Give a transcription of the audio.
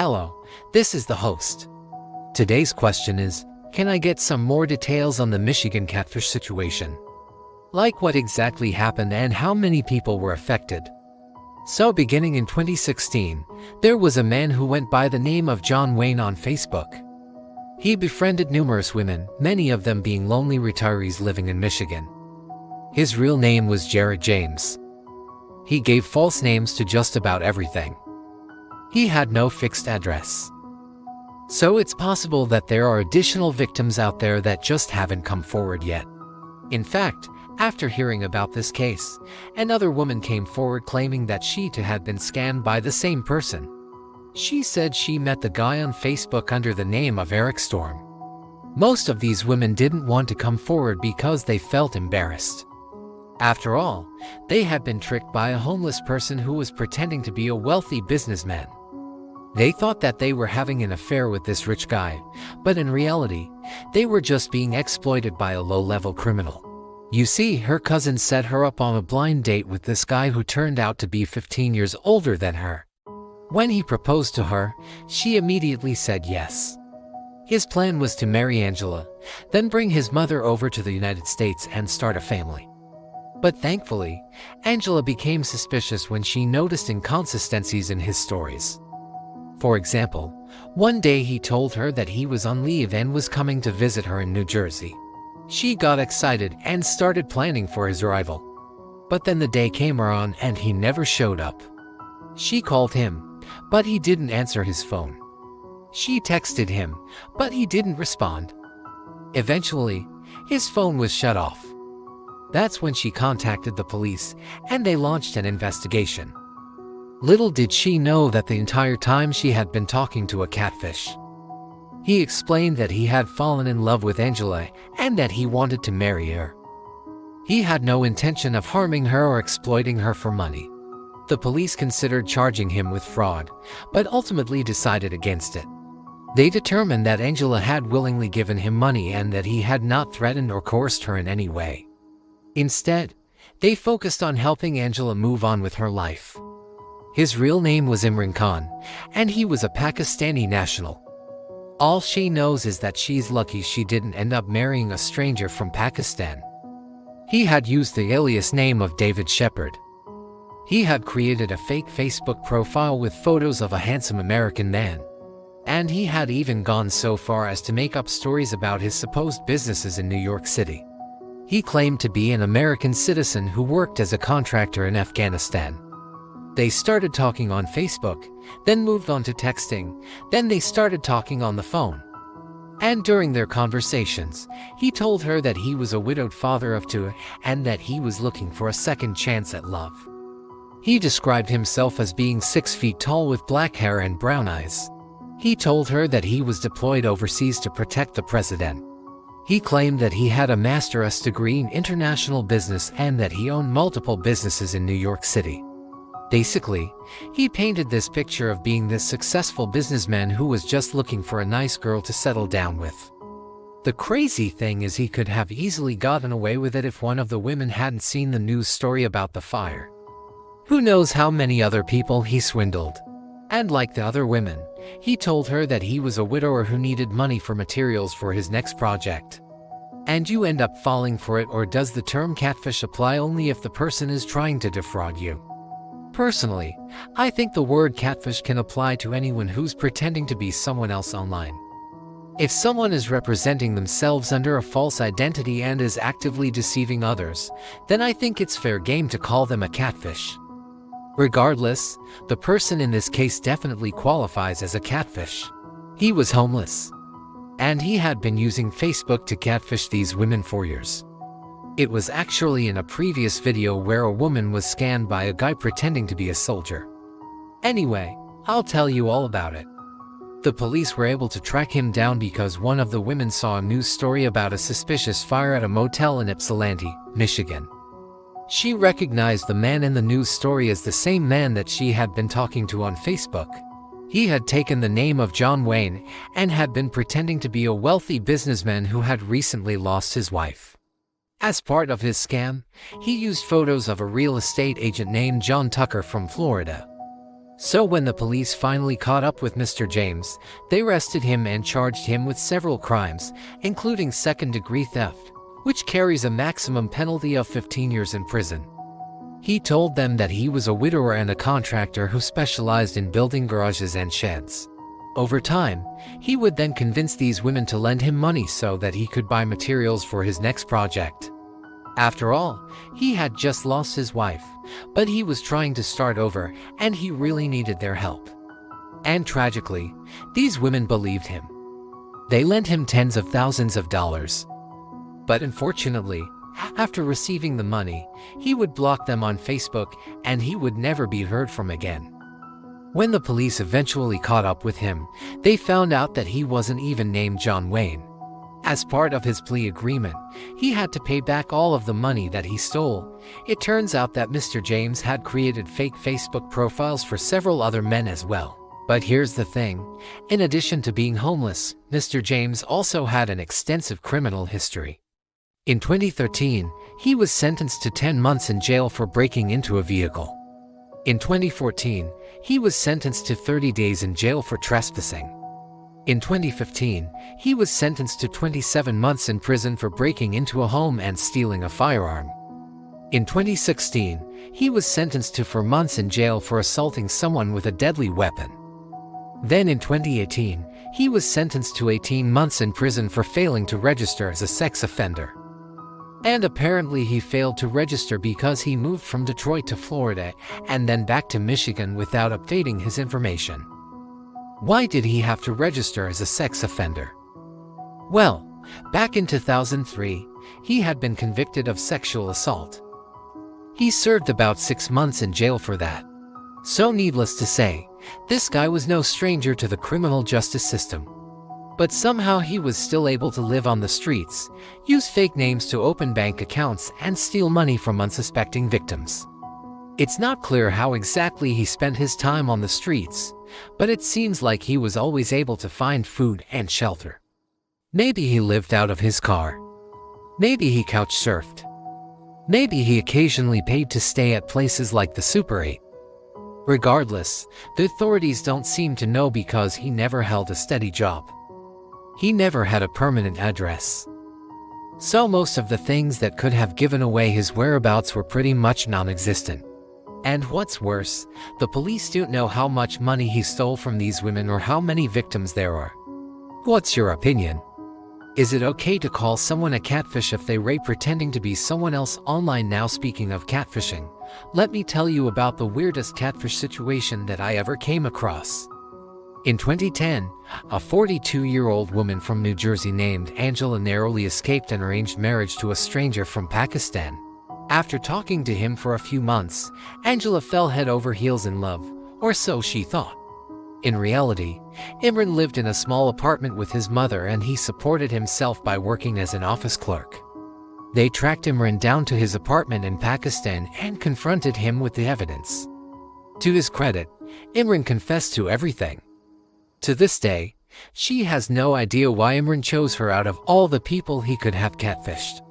Hello, this is the host. Today's question is, can I get some more details on the Michigan catfish situation? Like what exactly happened and how many people were affected? So beginning in 2016, there was a man who went by the name of John Wayne on Facebook. He befriended numerous women, many of them being lonely retirees living in Michigan. His real name was Jared James. He gave false names to just about everything. He had no fixed address. So it's possible that there are additional victims out there that just haven't come forward yet. In fact, after hearing about this case, another woman came forward claiming that she too had been scammed by the same person. She said she met the guy on Facebook under the name of Eric Storm. Most of these women didn't want to come forward because they felt embarrassed. After all, they had been tricked by a homeless person who was pretending to be a wealthy businessman. They thought that they were having an affair with this rich guy, but in reality, they were just being exploited by a low-level criminal. You see, her cousin set her up on a blind date with this guy who turned out to be 15 years older than her. When he proposed to her, she immediately said yes. His plan was to marry Angela, then bring his mother over to the United States and start a family. But thankfully, Angela became suspicious when she noticed inconsistencies in his stories. For example, one day he told her that he was on leave and was coming to visit her in New Jersey. She got excited and started planning for his arrival. But then the day came around and he never showed up. She called him, but he didn't answer his phone. She texted him, but he didn't respond. Eventually, his phone was shut off. That's when she contacted the police, and they launched an investigation. Little did she know that the entire time she had been talking to a catfish. He explained that he had fallen in love with Angela and that he wanted to marry her. He had no intention of harming her or exploiting her for money. The police considered charging him with fraud, but ultimately decided against it. They determined that Angela had willingly given him money and that he had not threatened or coerced her in any way. Instead, they focused on helping Angela move on with her life. His real name was Imran Khan, and he was a Pakistani national. All she knows is that she's lucky she didn't end up marrying a stranger from Pakistan. He had used the alias name of David Shepard. He had created a fake Facebook profile with photos of a handsome American man. And he had even gone so far as to make up stories about his supposed businesses in New York City. He claimed to be an American citizen who worked as a contractor in Afghanistan. They started talking on Facebook, then moved on to texting, then they started talking on the phone. And during their conversations, he told her that he was a widowed father of two and that he was looking for a second chance at love. He described himself as being 6 feet tall with black hair and brown eyes. He told her that he was deployed overseas to protect the president. He claimed that he had a master's degree in international business and that he owned multiple businesses in New York City. Basically, he painted this picture of being this successful businessman who was just looking for a nice girl to settle down with. The crazy thing is he could have easily gotten away with it if one of the women hadn't seen the news story about the fire. Who knows how many other people he swindled? And like the other women, he told her that he was a widower who needed money for materials for his next project. And you end up falling for it, or does the term catfish apply only if the person is trying to defraud you? Personally, I think the word catfish can apply to anyone who's pretending to be someone else online. If someone is representing themselves under a false identity and is actively deceiving others, then I think it's fair game to call them a catfish. Regardless, the person in this case definitely qualifies as a catfish. He was homeless. And he had been using Facebook to catfish these women for years. It was actually in a previous video where a woman was scammed by a guy pretending to be a soldier. Anyway, I'll tell you all about it. The police were able to track him down because one of the women saw a news story about a suspicious fire at a motel in Ypsilanti, Michigan. She recognized the man in the news story as the same man that she had been talking to on Facebook. He had taken the name of John Wayne and had been pretending to be a wealthy businessman who had recently lost his wife. As part of his scam, he used photos of a real estate agent named John Tucker from Florida. So when the police finally caught up with Mr. James, they arrested him and charged him with several crimes, including second-degree theft, which carries a maximum penalty of 15 years in prison. He told them that he was a widower and a contractor who specialized in building garages and sheds. Over time, he would then convince these women to lend him money so that he could buy materials for his next project. After all, he had just lost his wife, but he was trying to start over, and he really needed their help. And tragically, these women believed him. They lent him tens of thousands of dollars. But unfortunately, after receiving the money, he would block them on Facebook, and he would never be heard from again. When the police eventually caught up with him, they found out that he wasn't even named John Wayne. As part of his plea agreement, he had to pay back all of the money that he stole. It turns out that Mr. James had created fake Facebook profiles for several other men as well. But here's the thing. In addition to being homeless, Mr. James also had an extensive criminal history. In 2013, he was sentenced to 10 months in jail for breaking into a vehicle. In 2014, he was sentenced to 30 days in jail for trespassing. In 2015, he was sentenced to 27 months in prison for breaking into a home and stealing a firearm. In 2016, he was sentenced to 4 months in jail for assaulting someone with a deadly weapon. Then in 2018, he was sentenced to 18 months in prison for failing to register as a sex offender. And apparently he failed to register because he moved from Detroit to Florida and then back to Michigan without updating his information. Why did he have to register as a sex offender? Well, back in 2003, he had been convicted of sexual assault. He served about 6 months in jail for that. So needless to say, this guy was no stranger to the criminal justice system. But somehow he was still able to live on the streets, use fake names to open bank accounts, and steal money from unsuspecting victims. It's not clear how exactly he spent his time on the streets, but it seems like he was always able to find food and shelter. Maybe he lived out of his car. Maybe he couch surfed. Maybe he occasionally paid to stay at places like the Super 8. Regardless, the authorities don't seem to know because he never held a steady job. He never had a permanent address. So most of the things that could have given away his whereabouts were pretty much non-existent. And what's worse, the police don't know how much money he stole from these women or how many victims there are. What's your opinion? Is it okay to call someone a catfish if they rape pretending to be someone else online? Now, speaking of catfishing, let me tell you about the weirdest catfish situation that I ever came across. In 2010, a 42-year-old woman from New Jersey named Angela narrowly escaped an arranged marriage to a stranger from Pakistan. After talking to him for a few months, Angela fell head over heels in love, or so she thought. In reality, Imran lived in a small apartment with his mother and he supported himself by working as an office clerk. They tracked Imran down to his apartment in Pakistan and confronted him with the evidence. To his credit, Imran confessed to everything. To this day, she has no idea why Imran chose her out of all the people he could have catfished.